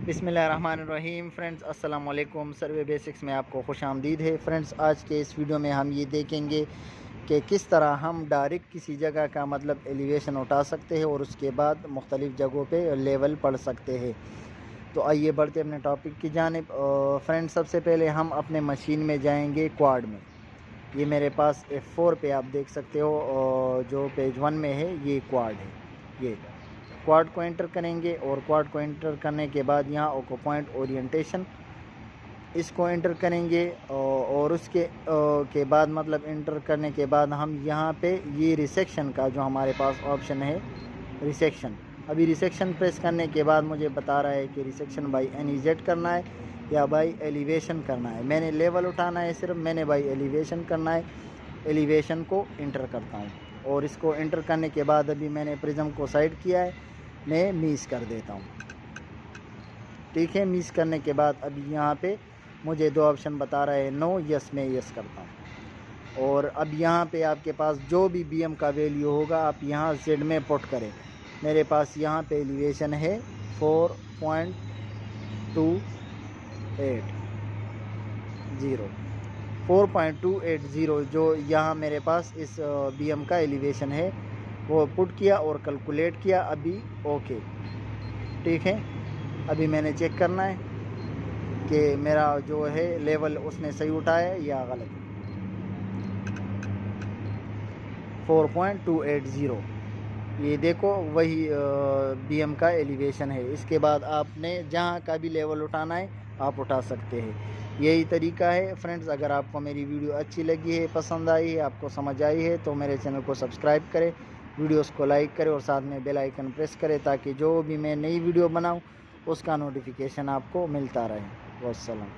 बिस्मिल्लाहिर्रहमानिर्रहीम। फ्रेंड्स अस्सलाम वालेकुम। सर्वे बेसिक्स में आपको खुश आमदीद है। फ्रेंड्स आज के इस वीडियो में हम ये देखेंगे कि किस तरह हम डायरेक्ट किसी जगह का मतलब एलिवेशन उठा सकते हैं और उसके बाद मुख्तलिफ़ जगहों पे लेवल पढ़ सकते हैं। तो आइए बढ़ते अपने टॉपिक की जानिब। फ्रेंड्स सबसे पहले हम अपने मशीन में जाएंगे क्वाड में। ये मेरे पास F4 पे आप देख सकते हो, जो पेज 1 में है ये क्वाड है। ये क्वाड को एंटर करेंगे और क्वाड को एंटर करने के बाद यहाँ ओको पॉइंट ओरिएंटेशन इसको एंटर करेंगे और उसके के बाद मतलब एंटर करने के बाद हम यहाँ पे ये रिसेक्शन का जो हमारे पास ऑप्शन है रिसेक्शन, अभी रिसेक्शन प्रेस करने के बाद मुझे बता रहा है कि रिसेक्शन बाई NEZ करना है या बाई एलिवेशन करना है। मैंने लेवल उठाना है, सिर्फ मैंने बाई एलिवेशन करना है। एलिवेशन को इंटर करता हूँ और इसको इंटर करने के बाद अभी मैंने प्रिज्म को साइड किया है, मैं मीस कर देता हूँ। ठीक है, मीस करने के बाद अभी यहाँ पे मुझे दो ऑप्शन बता रहा है, नो यस, मैं यस करता हूँ। और अब यहाँ पे आपके पास जो भी BM का वैल्यू होगा आप यहाँ Z में पुट करें। मेरे पास यहाँ पे एलिवेशन है 4.280 जो यहाँ मेरे पास इस BM का एलिवेशन है वो पुट किया और कैलकुलेट किया। अभी ओके, ठीक है। अभी मैंने चेक करना है कि मेरा जो है लेवल उसने सही उठाया है या गलत। 4.280 ये देखो वही BM का एलिवेशन है। इसके बाद आपने जहाँ का भी लेवल उठाना है आप उठा सकते हैं। यही तरीका है फ्रेंड्स। अगर आपको मेरी वीडियो अच्छी लगी है, पसंद आई है, आपको समझ आई है तो मेरे चैनल को सब्सक्राइब करें, वीडियोस को लाइक करें और साथ में बेल आइकन प्रेस करें ताकि जो भी मैं नई वीडियो बनाऊं उसका नोटिफिकेशन आपको मिलता रहे। वस्सलाम।